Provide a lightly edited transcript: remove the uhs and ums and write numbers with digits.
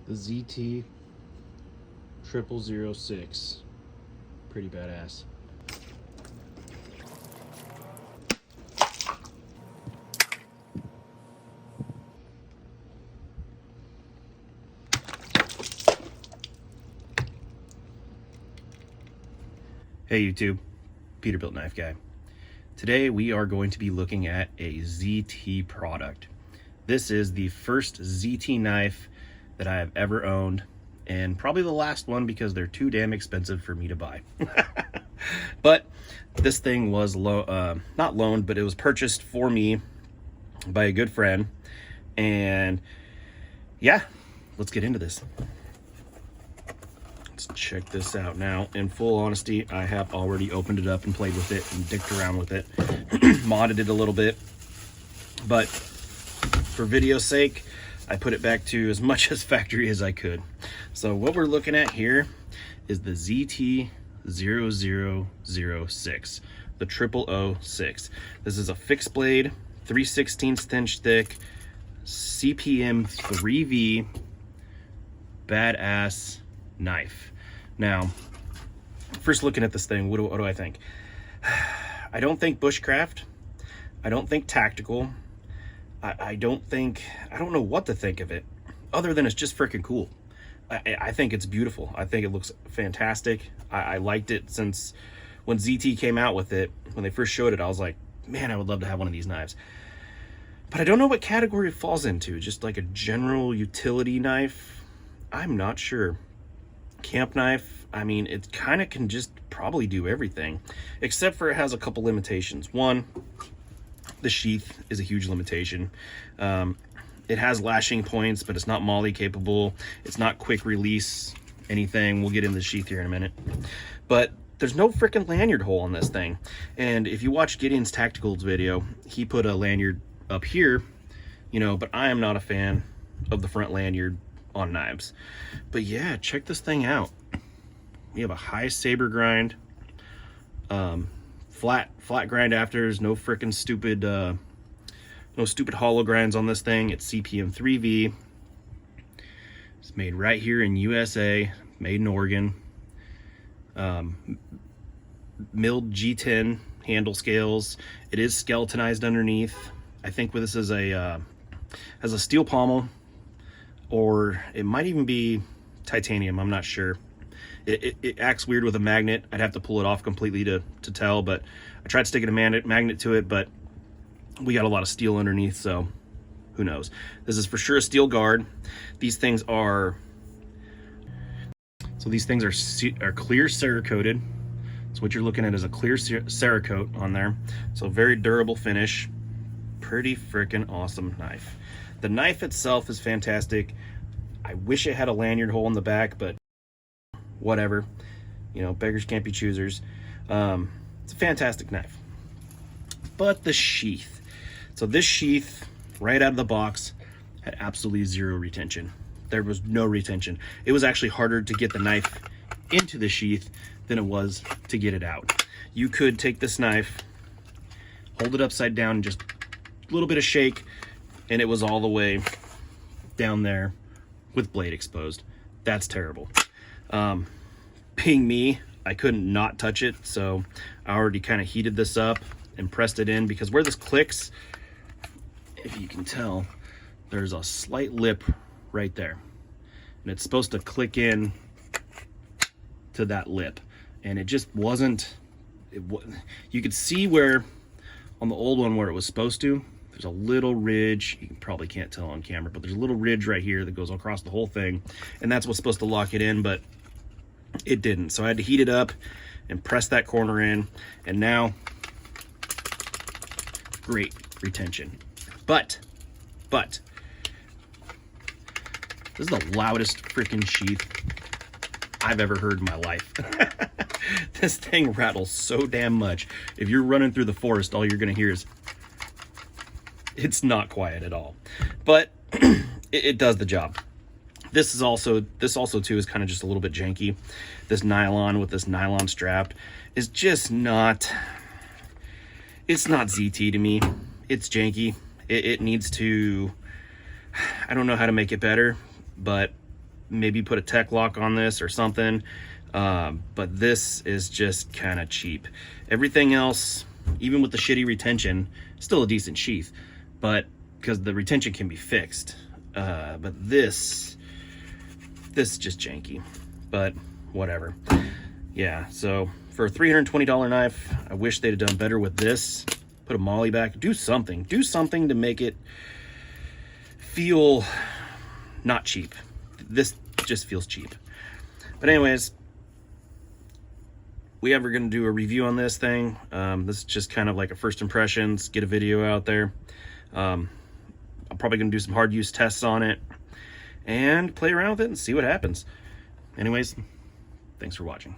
The ZT 0006. Pretty badass. Hey YouTube, Peterbilt Knife Guy. Today we are going to be looking at a ZT product. This is the first ZT knife that I have ever owned, and probably the last one because they're too damn expensive for me to buy. But this thing was not loaned, but it was purchased for me by a good friend. And yeah, let's get into this. Let's check this out. Now, in full honesty, I have already opened it up and played with it and dicked around with it, modded it a little bit, but for video's sake, I put it back to as much as factory as I could. So what we're looking at here is the ZT 0006, the 0006. This is a fixed blade, 3/16 inch thick, CPM 3V, badass knife. Now, first looking at this thing, what do I think? I don't think bushcraft. I don't think tactical. I don't know what to think of it, other than it's just freaking cool. I think it's beautiful. I think it looks fantastic. I liked it since when ZT came out with it. When they first showed it, I was like, man, I would love to have one of these knives. But I don't know what category it falls into. Just like a general utility knife? I'm not sure. Camp knife, I mean, it kind of can just probably do everything, except for it has a couple limitations. One, the sheath is a huge limitation. It has lashing points, but it's not MOLLE capable. It's not quick release anything. We'll get into the sheath here in a minute. But there's no freaking lanyard hole on this thing. And if you watch Gideon's Tacticals video, he put a lanyard up here, you know, but I am not a fan of the front lanyard on knives. But yeah, check this thing out. We have a high saber grind, flat grind afters, no freaking stupid hollow grinds on this thing. It's CPM 3V. It's made right here in USA, made in Oregon. Milled G10 handle scales. It is skeletonized underneath. I think this is has a steel pommel, or it might even be titanium. I'm not sure. It acts weird with a magnet. I'd have to pull it off completely to tell, but I tried sticking a magnet to it, but we got a lot of steel underneath, so who knows. This is for sure a steel guard. These things are clear Cerakoted. So what you're looking at is a clear Cerakote on there. So very durable finish. Pretty freaking awesome knife. The knife itself is fantastic. I wish it had a lanyard hole in the back, but whatever. You know, beggars can't be choosers. It's a fantastic knife. But the sheath. So this sheath, right out of the box, had absolutely zero retention. There was no retention. It was actually harder to get the knife into the sheath than it was to get it out. You could take this knife, hold it upside down, and just a little bit of shake, and it was all the way down there with blade exposed. That's terrible. Being me, I couldn't not touch it, so I already kind of heated this up and pressed it in, because where this clicks, if you can tell, there's a slight lip right there, and it's supposed to click in to that lip, and it just wasn't. You could see where on the old one where it was supposed to, there's a little ridge. You probably can't tell on camera, but there's a little ridge right here that goes across the whole thing, and that's what's supposed to lock it in, but it didn't. So I had to heat it up and press that corner in, and now great retention. But this is the loudest freaking sheath I've ever heard in my life. This thing rattles so damn much. If you're running through the forest, all you're gonna hear is, it's not quiet at all, but it does the job. This also too is kind of just a little bit janky. This nylon with this nylon strap is just not, it's not ZT to me. It's janky. It needs to, I don't know how to make it better, but maybe put a tech lock on this or something. But this is just kind of cheap. Everything else, even with the shitty retention, still a decent sheath, but because the retention can be fixed. But this is just janky, but whatever. Yeah, so for a $320 knife, I wish they'd have done better with this. Put a molly back, do something to make it feel not cheap. This just feels cheap. But anyways, we ever gonna do a review on this thing. This is just kind of like a first impressions, get a video out there. I'm probably gonna do some hard use tests on it and play around with it and see what happens. Anyways, thanks for watching.